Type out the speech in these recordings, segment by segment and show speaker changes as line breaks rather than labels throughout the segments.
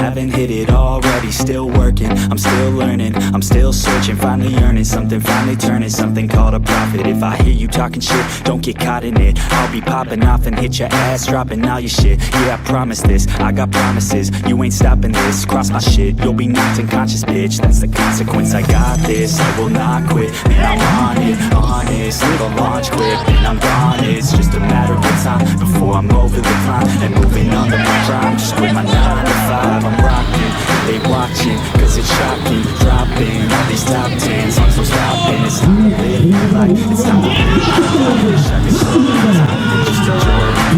haven't hit it already. Still working, I'm still learning, I'm still searching, finally earning something, finally turning something called a profit. If I hear you talking shit, don't get caught in it. I'll be popping off and hit your ass, dropping all your shit. Yeah, I promise this, I got promises. You ain't stopping this, cross my shit, you'll be knocked unconscious, bitch. That's the consequence, I got this, I will not quit. Man, I'm on it, honest, leave a launch quick, and I'm gone. It's just a matter of time before I'm over the climb and moving on to my prime. Just quit my 9 to 5, I'm rocking, they watching, cause it's shocking. Dropping all these top 10s, songs no stopping. It's time to live my life, it's time to live my life. I wish I could slow down time and just enjoy it.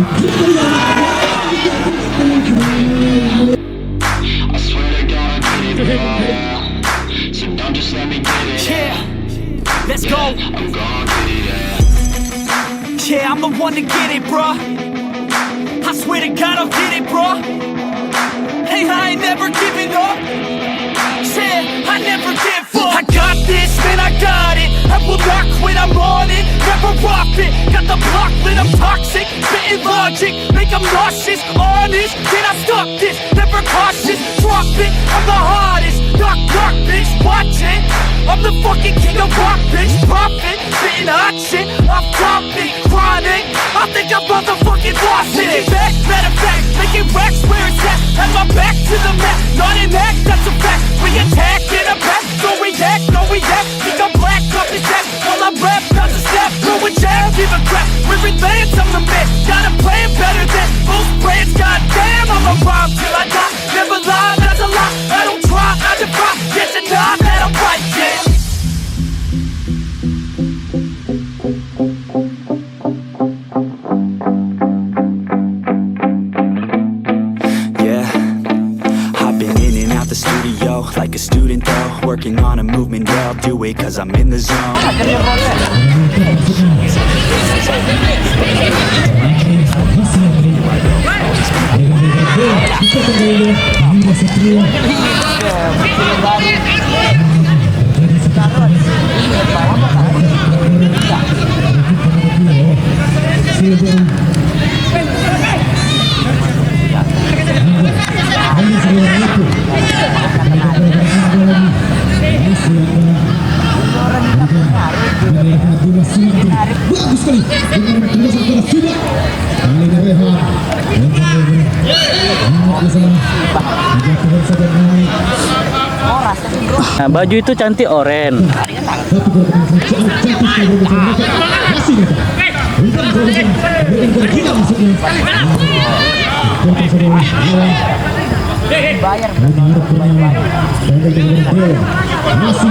I swear to God I did it all, so don't just let me get it.
Yeah, let's go.
I'm gonna get it, yeah.
Yeah, I'm the one to get it, bruh. I swear to God I'll get it, bruh. Hey, I ain't never giving up. Yeah, I never give up. I got this, man, I got it. I will not quit, I'm on it. Never off it. Got the block lit, I'm toxic. Spitting logic, make them nauseous. Honest, can I stop this? Never cautious, drop it. I'm the hardest. Knock, knock, bitch, watch it. I'm the fucking king of rock, bitch. Profit, spitting hot shit. I'm topic, chronic. I think I'm motherfucking lost it. Back, matter of fact, making racks where it's at. Have my back to the map, not an act, that's a fact. We attack in a back, don't react, no react. Think I'm black, up his ass. While I rap, not to step, throw a jab, give a crap. We're advanced, I'm the man. Got a plan better than most brands. Goddamn, I'm a rhyme till I die. Never lie, that's a lie. I don't try, I defy. Get to die, that I'm right, yeah.
Like a student though, working on a movement, yeah, I'll do it cause I'm in the zone.
Bagus sekali dengan kebiasaan keras sudah kali ini Rehan
Nah, baju itu cantik oren.
Bayar masih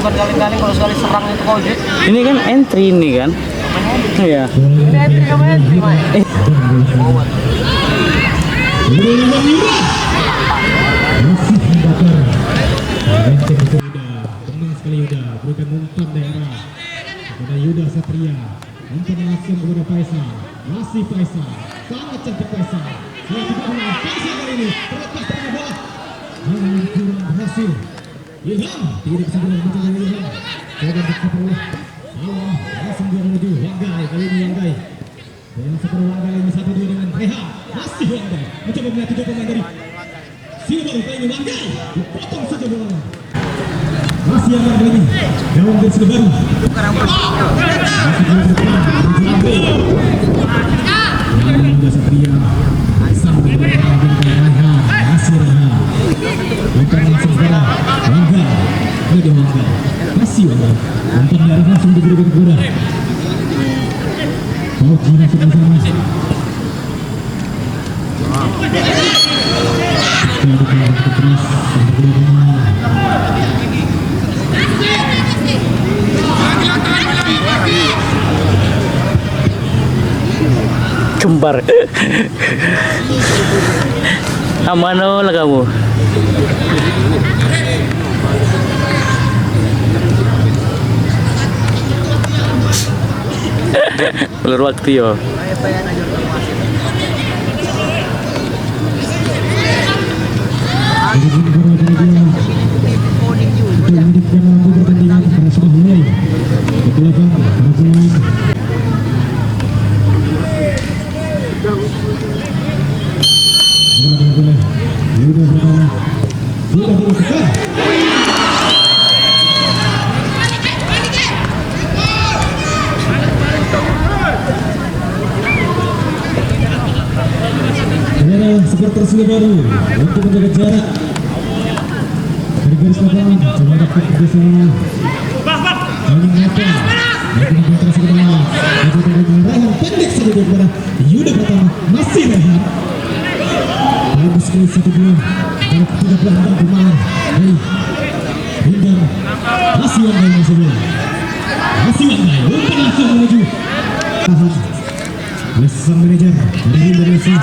bukan kali-kali kalau sekali serang itu kau Jit.
Ini kan entry ini kan. Iya.
Ini entry kamu entry, Mas.
Tenang sekali Yuda, berikan umpan daerah kepada Yuda Satria. Umpan langsung kepada Faisal. Masih Faisal, sangat cantik Faisal. Dia juga menang Faisal kali ini. Terlepas dari bola, kurang berhasil. Ilham tidak bisa mencari Ilham. Coba diperoleh. Alam langsung dia menuju Wanggai kali ini Wanggai. Dengan separuh Wanggai ini 1-2 dengan Rehan. Masih Wanggai mencoba melihat 7 pemain dari Silver kali ini Wanggai. Dipotong saja bola. Masih yang kali ini gawang dari Sebaru. Masih Satria. Sambil Rehan. Masih Rehan. Bukan langsung bola. Wanggai. Ini Wanggai. Masih Wanggai. Umpan dari langsung diberikan ke bola. Oh, Gina sudah sama.
Kembar. Amano lah kamu. Ulur waktu yo.
supporter Silibaru untuk menjaga jarak dari garis lapangan. Coba dapat kerjasama Saling Nata Lakukan penetrasi ke dalam. Rehan pendek saja kepada Yuda pertama. Masih Rehan. Bagus sekali satu dua. Kalau tidak berangkat pemain dari Hindar masih Wanggai masih masih Wanggai umpan langsung menuju tahan oleh sang manajer dari Hindar masih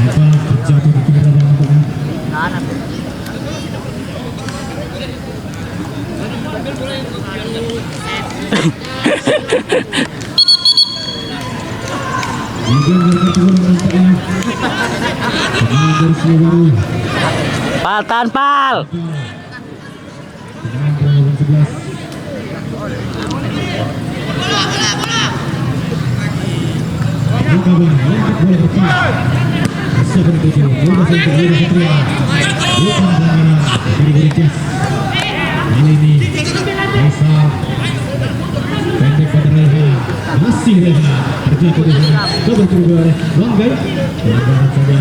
apa terjatuh di pinggir lapangan tengah.
Pal, tahan pal.
Pendek pada Reha, masih Reha terjatuh di sana. Coba coba oleh Wanggai. Pelanggaran saja.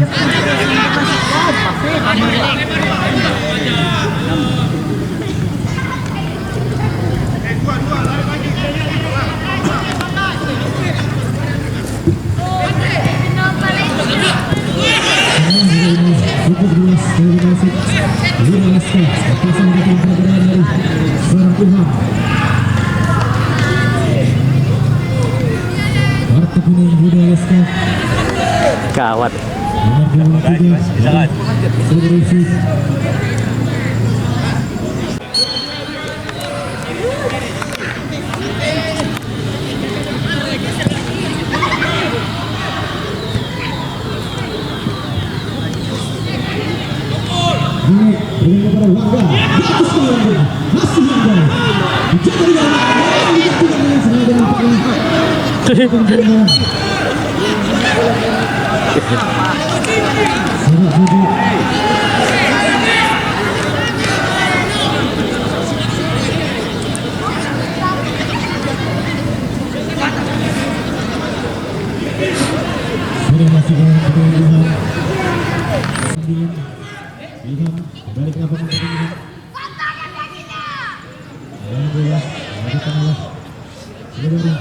Cukup jelas dari Nasib Lina Laska pasang datang pergerakan dari seorang Ilham. Kartu kuning Lina Laska
Gawat.
nomor 23 Sudrisi. Ini kepada Wangga. Bagus sekali Wangga. Masih Wangga. Dijaga di dalam. Dijatuhkan dengan sengaja nampaknya. Sangat jujur. Sudah masih dalam pertandingan. Ilham kembali ke lapangan pertandingan. Dan bola dilakukan oleh Silibaru.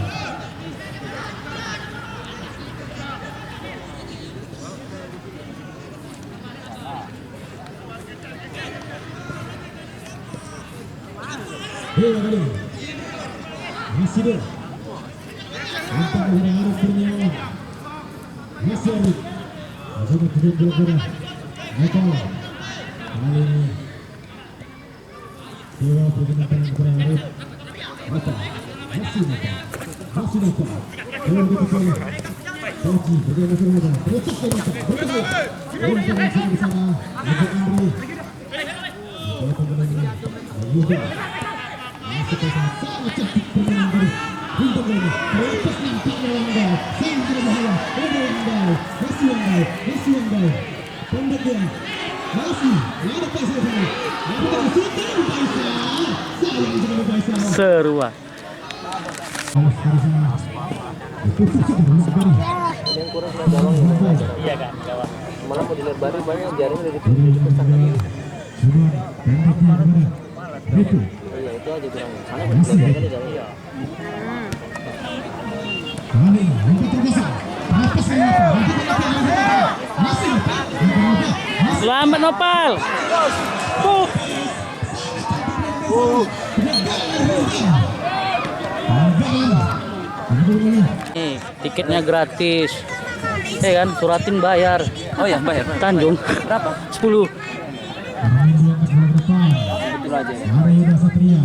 Bola kali masih dia. Umpan kepada Arif Kurniawan. Masih Arif. Masuk ke tujuan bola. Nekal. Kali ini Dewa pergunakan kepada Arif. Mata masih Mata masih Mata Dewa dikejar Toji bagaimana saja terletak ke Mata bertemu umpan langsung di sana untuk Andri Dewa pemainnya Yuda masuk ke sana sangat cantik permainan dari Bintang ini terlepas nampaknya Wanggai sangat berbahaya Wanggai masih Wanggai pendek dia masih ada Faisal sana. Lakukan shooting Faisal. Sayang sekali Faisal.
Seru ah.
Yang kurang sudah gawang ya. Iya kan, gawang. Malah mau dilebarin banyak jaring dari besar lagi. Iya itu aja kurangnya. Mana kan dilebarkan di jaring. Iya.
Selamat Nopal. Nih, tiketnya gratis. Ya kan, suratin bayar.
Oh ya, bayar.
Tanjung.
Berapa?
10.
Betul aja.
Arya Satria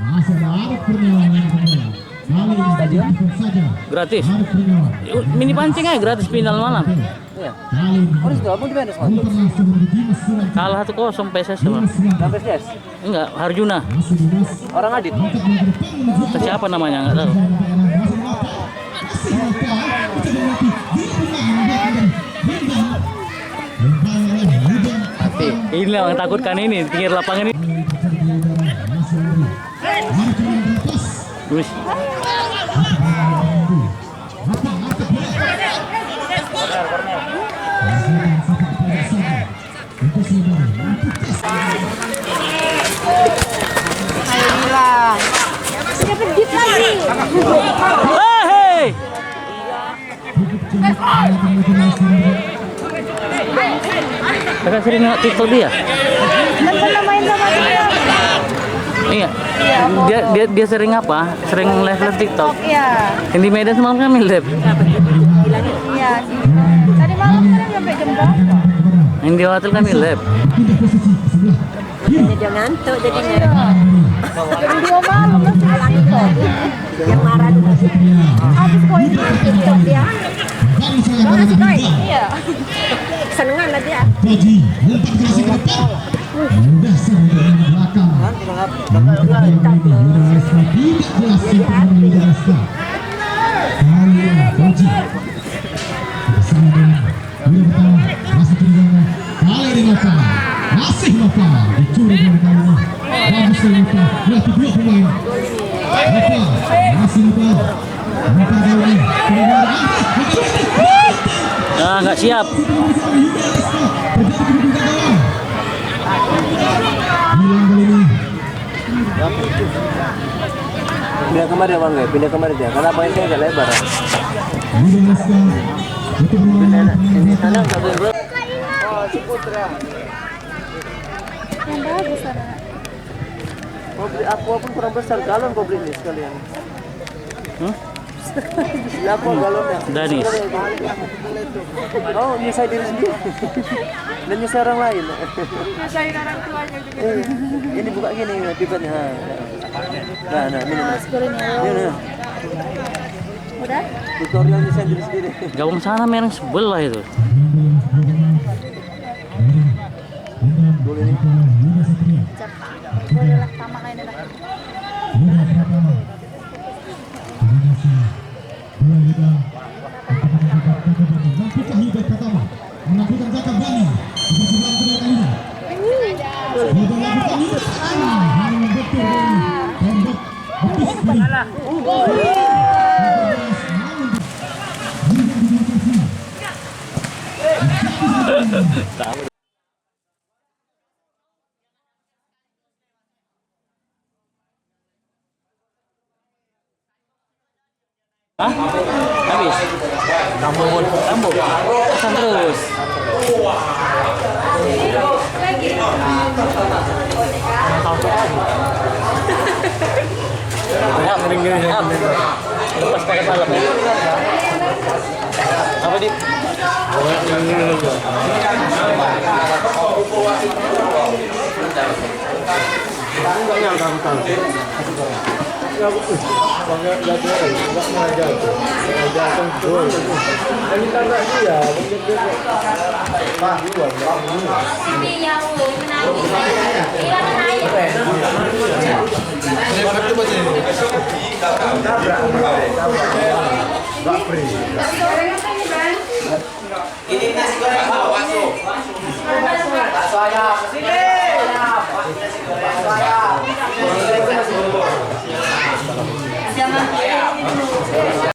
masih ada Arif Kurniawan yang kembali. Kali ini stadion saja.
Gratis.
Arif Kurniawan.
Mini pancing aja gratis final malam.
Iya.
Kali ini
Oh, sudah mau dibayar semua.
umpan langsung menuju Dimas Suranto.
Kalah 1-0 PSS sama.
Sampai ses.
Enggak, Harjuna.
Masih Dimas.
Orang Adit.
Angkat bola ke depan menuju
Siapa namanya enggak tahu. Ini yang takutkan ini pinggir lapangan ini. Wis. Kakak sering nengok TikTok dia?
Kan pernah main sama dia.
Iya. Dia sering apa? Sering live TikTok.
Iya.
Yang di Medan semalam kami live.
Iya. Tadi malam kan sampai jam berapa?
Yang di hotel kami live.
Dia ngantuk jadinya.
Jam 2 malam masih di situ.
Yang marah dulu.
Habis koin TikTok dia.
Bagus sih doi.
Iya.
Senengan lah dia.
Koji lompat keras ke depan. Mudah saja dari belakang. Koji bersama dengan pertama masih terjaga kali ini masih Nova dicuri dari kali ini bagus dari Nova melatih dua pemain Nova masih Nova kali ini
Ah, nggak siap.
Pindah kemari ya bang, pindah kemari dia. Karena apa ini agak lebar. Ini sana nggak boleh. Oh, si Putra.
Yang bagus sana.
Mau beli aqua pun kurang besar, galon kau beli ini sekalian. Beli aqua galonnya.
Danis.
Oh, nyusai diri sendiri. Dan nyusai orang lain.
Nyusahin orang tuanya juga.
Ini buka gini pipetnya. Nah, ini. Ini.
Udah?
Tutorial nyusai diri sendiri.
Gawang sana mereng sebelah itu.
Boleh lah sama kayak ini.
Menaklukkan Zaka Bani di percobaan kedua kalinya.
Hah? Habis? Tambah. Pesan terus. Lepas pakai salam ya. Apa di?
Ini nasi goreng bakso. Bakso aja. Sini.